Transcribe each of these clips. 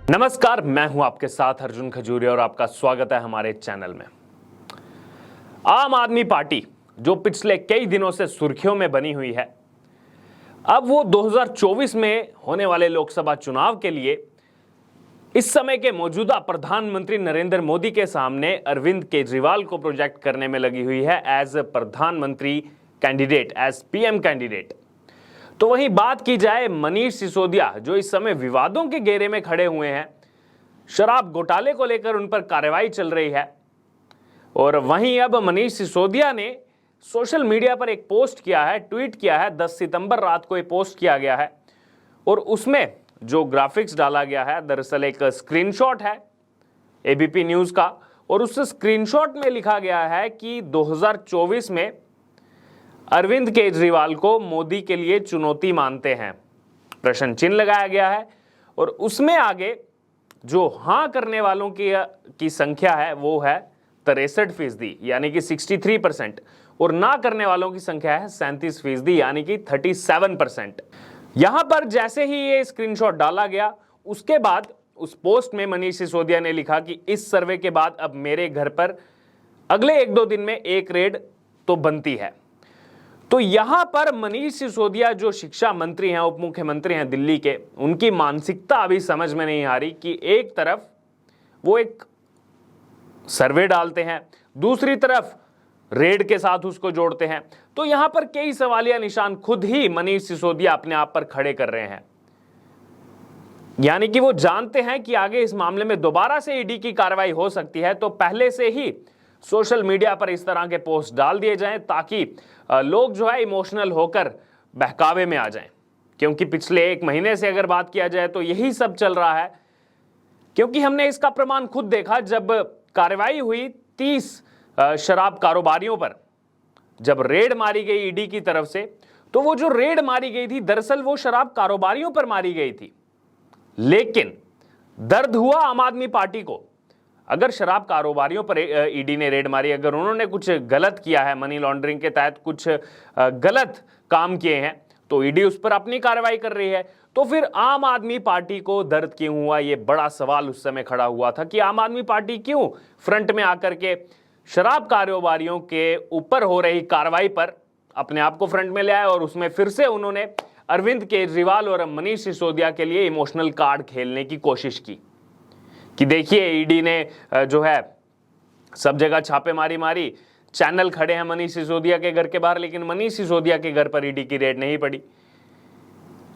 नमस्कार, मैं हूं आपके साथ अर्जुन खजूरिया और आपका स्वागत है हमारे चैनल में। आम आदमी पार्टी जो पिछले कई दिनों से सुर्खियों में बनी हुई है, अब वो 2024 में होने वाले लोकसभा चुनाव के लिए इस समय के मौजूदा प्रधानमंत्री नरेंद्र मोदी के सामने अरविंद केजरीवाल को प्रोजेक्ट करने में लगी हुई है एज प्रधानमंत्री कैंडिडेट, एज पीएम कैंडिडेट। तो वहीं बात की जाए मनीष सिसोदिया, जो इस समय विवादों के घेरे में खड़े हुए हैं, शराब घोटाले को लेकर उन पर कार्रवाई चल रही है। और वहीं अब मनीष सिसोदिया ने सोशल मीडिया पर एक पोस्ट किया है, ट्वीट किया है। 10 सितंबर रात को ये पोस्ट किया गया है और उसमें जो ग्राफिक्स डाला गया है, दरअसल एक स्क्रीनशॉट है एबीपी न्यूज का, और उस स्क्रीनशॉट में लिखा गया है कि 2024 में अरविंद केजरीवाल को मोदी के लिए चुनौती मानते हैं, प्रश्न चिन्ह लगाया गया है। और उसमें आगे जो हां करने वालों की संख्या है वो है 63%, यानी कि 63%, और ना करने वालों की संख्या है 37%, यानी कि 37%। यहां पर जैसे ही ये स्क्रीनशॉट डाला गया, उसके बाद उस पोस्ट में मनीष सिसोदिया ने लिखा कि इस सर्वे के बाद अब मेरे घर पर अगले 1-2 दिन में एक रेड तो बनती है। तो यहां पर मनीष सिसोदिया जो शिक्षा मंत्री हैं, उप मुख्यमंत्री हैं दिल्ली के, उनकी मानसिकता अभी समझ में नहीं आ रही कि एक तरफ वो एक सर्वे डालते हैं, दूसरी तरफ रेड के साथ उसको जोड़ते हैं। तो यहां पर कई सवालिया निशान खुद ही मनीष सिसोदिया अपने आप पर खड़े कर रहे हैं। यानी कि वो जानते हैं कि आगे इस मामले में दोबारा से ईडी की कार्रवाई हो सकती है, तो पहले से ही सोशल मीडिया पर इस तरह के पोस्ट डाल दिए जाएं ताकि लोग जो है इमोशनल होकर बहकावे में आ जाएं। क्योंकि पिछले 1 महीने से अगर बात किया जाए तो यही सब चल रहा है। क्योंकि हमने इसका प्रमाण खुद देखा, जब कार्रवाई हुई 30 शराब कारोबारियों पर, जब रेड मारी गई ईडी की तरफ से, तो वो जो रेड मारी गई थी दरअसल वो शराब कारोबारियों पर मारी गई थी। लेकिन दर्द हुआ आम आदमी पार्टी को। अगर शराब कारोबारियों पर ईडी ने रेड मारी, अगर उन्होंने कुछ गलत किया है, मनी लॉन्ड्रिंग के तहत कुछ गलत काम किए हैं, तो ईडी उस पर अपनी कार्रवाई कर रही है। तो फिर आम आदमी पार्टी को दर्द क्यों हुआ, ये बड़ा सवाल उस समय खड़ा हुआ था कि आम आदमी पार्टी क्यों फ्रंट में आकर के शराब कारोबारियों के ऊपर हो रही कार्रवाई पर अपने आप को फ्रंट में ले आए, और उसमें फिर से उन्होंने अरविंद केजरीवाल और मनीष सिसोदिया के लिए इमोशनल कार्ड खेलने की कोशिश की कि देखिए ईडी ने जो है सब जगह छापेमारी मारी, चैनल खड़े हैं मनीष सिसोदिया के घर के बाहर, लेकिन मनीष सिसोदिया के घर पर ईडी की रेड नहीं पड़ी।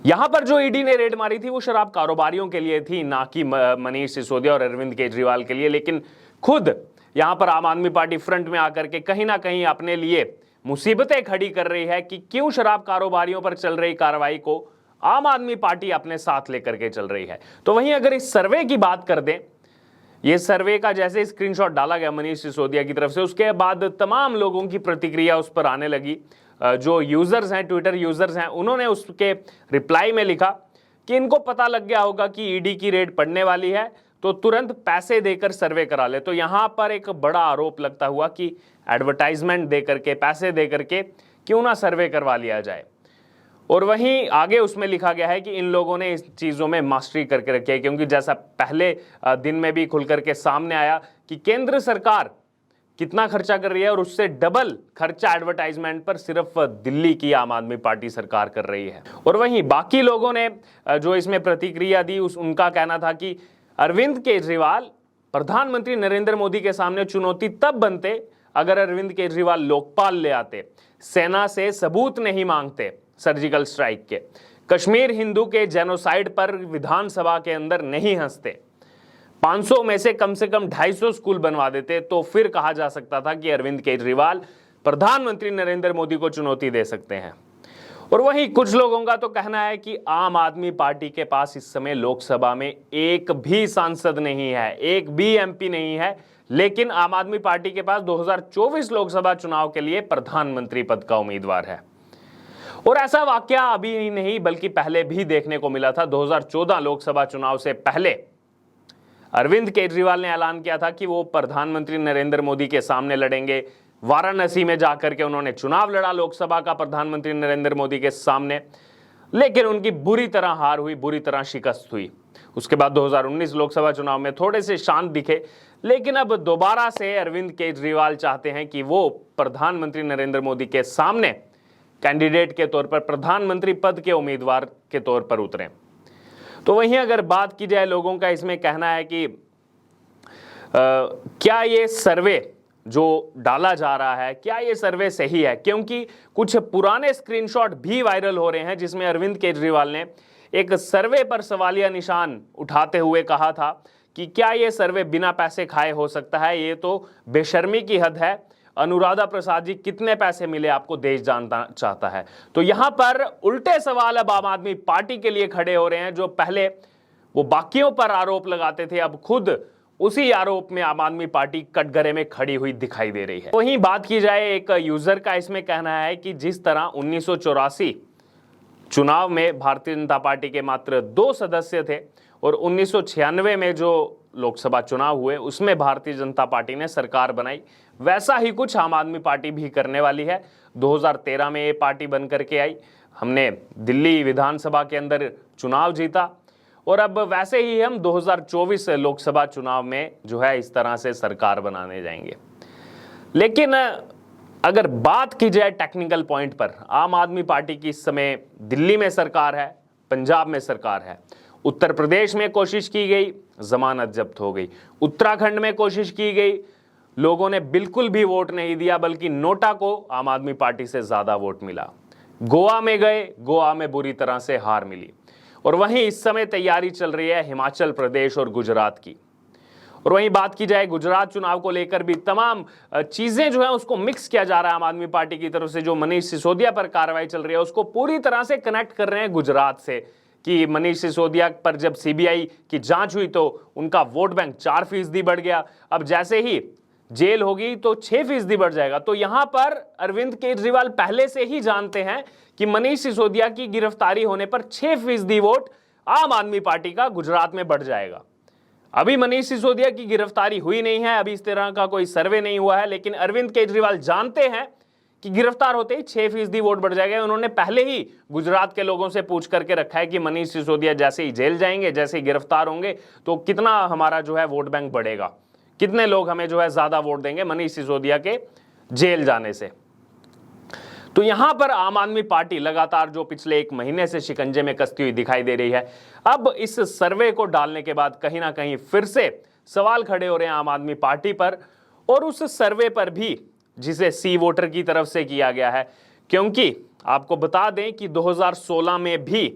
यहां पर जो ईडी ने रेड मारी थी वो शराब कारोबारियों के लिए थी, ना कि मनीष सिसोदिया और अरविंद केजरीवाल के लिए। लेकिन खुद यहां पर आम आदमी पार्टी फ्रंट में आकर के कहीं ना कहीं अपने लिए मुसीबतें खड़ी कर रही है कि क्यों शराब कारोबारियों पर चल रही कार्रवाई को आम आदमी पार्टी अपने साथ लेकर के चल रही है। तो वहीं अगर इस सर्वे की बात कर दें, ये सर्वे का जैसे स्क्रीनशॉट डाला गया मनीष सिसोदिया की तरफ से, उसके बाद तमाम लोगों की प्रतिक्रिया उस पर आने लगी। जो यूजर्स हैं, ट्विटर यूजर्स हैं, उन्होंने उसके रिप्लाई में लिखा कि इनको पता लग गया होगा कि ईडी की रेड पड़ने वाली है, तो तुरंत पैसे देकर सर्वे करा ले। तो यहां पर एक बड़ा आरोप लगता हुआ कि एडवर्टाइजमेंट देकर के, पैसे देकर के क्यों ना सर्वे करवा लिया जाए। और वहीं आगे उसमें लिखा गया है कि इन लोगों ने इस चीज़ों में मास्टरी करके रखी है, क्योंकि जैसा पहले दिन में भी खुल करके सामने आया कि केंद्र सरकार कितना खर्चा कर रही है और उससे डबल खर्चा एडवर्टाइजमेंट पर सिर्फ दिल्ली की आम आदमी पार्टी सरकार कर रही है। और वहीं बाकी लोगों ने जो इसमें प्रतिक्रिया दी, उनका कहना था कि अरविंद केजरीवाल प्रधानमंत्री नरेंद्र मोदी के सामने चुनौती तब बनते अगर अरविंद केजरीवाल लोकपाल ले आते, सेना से सबूत नहीं मांगते सर्जिकल स्ट्राइक के, कश्मीर हिंदू के जेनोसाइड पर विधानसभा के अंदर नहीं हंसते, 500 में से कम 250 स्कूल बनवा देते, तो फिर कहा जा सकता था कि अरविंद केजरीवाल प्रधानमंत्री नरेंद्र मोदी को चुनौती दे सकते हैं। और वहीं कुछ लोगों का तो कहना है कि आम आदमी पार्टी के पास इस समय लोकसभा में एक भी सांसद नहीं है, एक भी एमपी नहीं है, लेकिन आम आदमी पार्टी के पास 2024 लोकसभा चुनाव के लिए प्रधानमंत्री पद का उम्मीदवार है। और ऐसा वाकया अभी ही नहीं बल्कि पहले भी देखने को मिला था। 2014 लोकसभा चुनाव से पहले अरविंद केजरीवाल ने ऐलान किया था कि वो प्रधानमंत्री नरेंद्र मोदी के सामने लड़ेंगे। वाराणसी में जाकर के उन्होंने चुनाव लड़ा लोकसभा का प्रधानमंत्री नरेंद्र मोदी के सामने, लेकिन उनकी बुरी तरह हार हुई, बुरी तरह शिकस्त हुई। उसके बाद 2019 लोकसभा चुनाव में थोड़े से शांत दिखे, लेकिन अब दोबारा से अरविंद केजरीवाल चाहते हैं कि वो प्रधानमंत्री नरेंद्र मोदी के सामने कैंडिडेट के तौर पर, प्रधानमंत्री पद के उम्मीदवार के तौर पर उतरें। तो वहीं अगर बात की जाए, लोगों का इसमें कहना है कि क्या ये सर्वे जो डाला जा रहा है, क्या ये सर्वे सही है? क्योंकि कुछ पुराने स्क्रीनशॉट भी वायरल हो रहे हैं जिसमें अरविंद केजरीवाल ने एक सर्वे पर सवालिया निशान उठाते हुए कहा था कि क्या ये सर्वे बिना पैसे खाए हो सकता है? ये तो बेशर्मी की हद है। अनुराधा प्रसाद जी, कितने पैसे मिले आपको? देश जानना चाहता है। तो यहां पर उल्टे सवाल अब आम आदमी पार्टी के लिए खड़े हो रहे हैं। जो पहले वो बाकियों पर आरोप लगाते थे, अब खुद उसी आरोप में आम आदमी पार्टी कटघरे में खड़ी हुई दिखाई दे रही है। वहीं बात की जाए, एक यूजर का इसमें कहना है कि जिस तरह 1984 चुनाव में भारतीय जनता पार्टी के मात्र 2 सदस्य थे और 1996 में जो लोकसभा चुनाव हुए उसमें भारतीय जनता पार्टी ने सरकार बनाई, वैसा ही कुछ आम आदमी पार्टी भी करने वाली है। 2013 में ये पार्टी बन करके आई, हमने दिल्ली विधानसभा के अंदर चुनाव जीता और अब वैसे ही हम 2024 लोकसभा चुनाव में जो है इस तरह से सरकार बनाने जाएंगे। लेकिन अगर बात की जाए टेक्निकल पॉइंट पर, आम आदमी पार्टी की इस समय दिल्ली में सरकार है, पंजाब में सरकार है, उत्तर प्रदेश में कोशिश की गई, जमानत जब्त हो गई, उत्तराखंड में कोशिश की गई, लोगों ने बिल्कुल भी वोट नहीं दिया, बल्कि नोटा को आम आदमी पार्टी से ज्यादा वोट मिला। गोवा में गए, गोवा में बुरी तरह से हार मिली। और वहीं इस समय तैयारी चल रही है हिमाचल प्रदेश और गुजरात की। और वहीं बात की जाए गुजरात चुनाव को लेकर भी तमाम चीजें जो है उसको मिक्स किया जा रहा है आम आदमी पार्टी की तरफ से। जो मनीष सिसोदिया पर कार्रवाई चल रही है उसको पूरी तरह से कनेक्ट कर रहे हैं गुजरात से कि मनीष सिसोदिया पर जब सीबीआई की जांच हुई तो उनका वोट बैंक 4% बढ़ गया, अब जैसे ही जेल होगी तो 6% बढ़ जाएगा। तो यहां पर अरविंद केजरीवाल पहले से ही जानते हैं कि मनीष सिसोदिया की गिरफ्तारी होने पर 6% वोट आम आदमी पार्टी का गुजरात में बढ़ जाएगा। अभी मनीष सिसोदिया की गिरफ्तारी हुई नहीं है, अभी इस तरह का कोई सर्वे नहीं हुआ है, लेकिन अरविंद केजरीवाल जानते हैं कि गिरफ्तार होते ही 6% वोट बढ़ जाएगा। उन्होंने पहले ही गुजरात के लोगों से पूछ करके रखा है कि मनीष सिसोदिया जैसे ही जेल जाएंगे, जैसे ही गिरफ्तार होंगे तो कितना हमारा जो है वोट बैंक बढ़ेगा, कितने लोग हमें जो है ज्यादा वोट देंगे मनीष सिसोदिया के जेल जाने से। तो यहां पर आम आदमी पार्टी लगातार जो पिछले 1 महीने से शिकंजे में कसती हुई दिखाई दे रही है, अब इस सर्वे को डालने के बाद कहीं ना कहीं फिर से सवाल खड़े हो रहे हैं आम आदमी पार्टी पर और उस सर्वे पर भी जिसे सी वोटर की तरफ से किया गया है। क्योंकि आपको बता दें कि 2016 में भी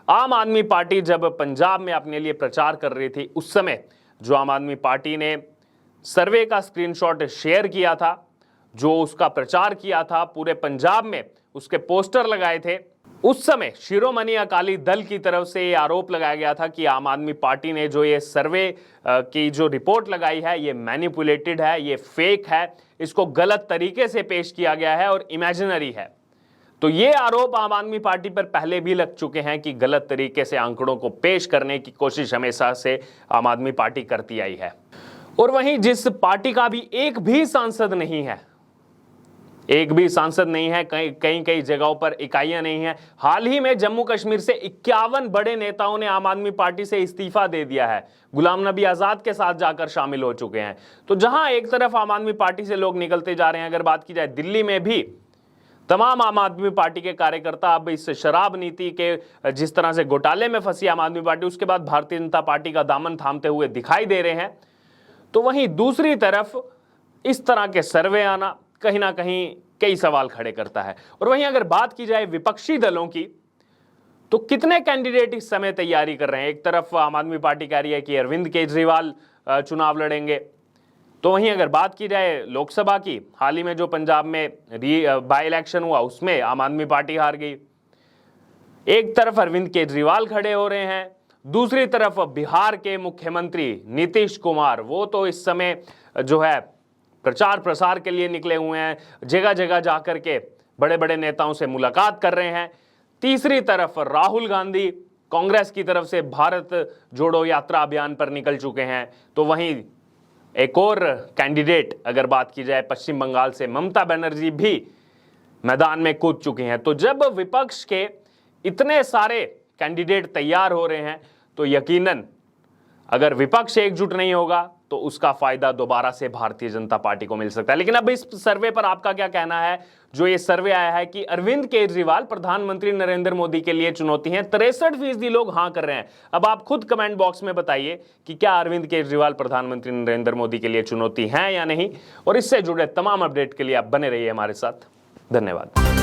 आम आदमी पार्टी जब पंजाब में अपने लिए प्रचार कर रही थी, उस समय जो आम आदमी पार्टी ने सर्वे का स्क्रीनशॉट शेयर किया था, जो उसका प्रचार किया था, पूरे पंजाब में उसके पोस्टर लगाए थे, उस समय शिरोमणि अकाली दल की तरफ से ये आरोप लगाया गया था कि आम आदमी पार्टी ने जो ये सर्वे की जो रिपोर्ट लगाई है ये मैनिपुलेटेड है, ये फेक है, इसको गलत तरीके से पेश किया गया है और इमेजिनरी है। तो ये आरोप आम आदमी पार्टी पर पहले भी लग चुके हैं कि गलत तरीके से आंकड़ों को पेश करने की कोशिश हमेशा से आम आदमी पार्टी करती आई है। और वहीं जिस पार्टी का भी एक भी सांसद नहीं है, एक भी सांसद नहीं है, कई जगहों पर इकाइयां नहीं है। हाल ही में जम्मू कश्मीर से 51 बड़े नेताओं ने आम आदमी पार्टी से इस्तीफा दे दिया है, गुलाम नबी आजाद के साथ जाकर शामिल हो चुके हैं। तो जहां एक तरफ आम आदमी पार्टी से लोग निकलते जा रहे हैं, अगर बात की जाए दिल्ली में भी तमाम आम आदमी पार्टी के कार्यकर्ता अब इस शराब नीति के जिस तरह से घोटाले में फंसी आम आदमी पार्टी, उसके बाद भारतीय जनता पार्टी का दामन थामते हुए दिखाई दे रहे हैं। तो वहीं दूसरी तरफ इस तरह के सर्वे आना कहीं ना कहीं कई सवाल खड़े करता है। और वहीं अगर बात की जाए विपक्षी दलों की, तो कितने कैंडिडेट इस समय तैयारी कर रहे हैं। एक तरफ आम आदमी पार्टी कह रही है कि अरविंद केजरीवाल चुनाव लड़ेंगे, तो वहीं अगर बात की जाए लोकसभा की, हाल ही में जो पंजाब में बाई इलेक्शन हुआ उसमें आम आदमी पार्टी हार गई। एक तरफ अरविंद केजरीवाल खड़े हो रहे हैं, दूसरी तरफ बिहार के मुख्यमंत्री नीतीश कुमार, वो तो इस समय जो है प्रचार प्रसार के लिए निकले हुए हैं, जगह जगह जाकर के बड़े बड़े नेताओं से मुलाकात कर रहे हैं। तीसरी तरफ राहुल गांधी कांग्रेस की तरफ से भारत जोड़ो यात्रा अभियान पर निकल चुके हैं। तो वहीं एक और कैंडिडेट अगर बात की जाए पश्चिम बंगाल से, ममता बनर्जी भी मैदान में कूद चुकी हैं। तो जब विपक्ष के इतने सारे कैंडिडेट तैयार हो रहे हैं, तो यकीनन अगर विपक्ष एकजुट नहीं होगा तो उसका फायदा दोबारा से भारतीय जनता पार्टी को मिल सकता है। लेकिन अब इस सर्वे पर आपका क्या कहना है? जो ये सर्वे आया है कि अरविंद केजरीवाल प्रधानमंत्री नरेंद्र मोदी के लिए चुनौती है, 63% लोग हां कर रहे हैं। अब आप खुद कमेंट बॉक्स में बताइए कि क्या अरविंद केजरीवाल प्रधानमंत्री नरेंद्र मोदी के लिए चुनौती है या नहीं। और इससे जुड़े तमाम अपडेट के लिए आप बने रहिए हमारे साथ। धन्यवाद।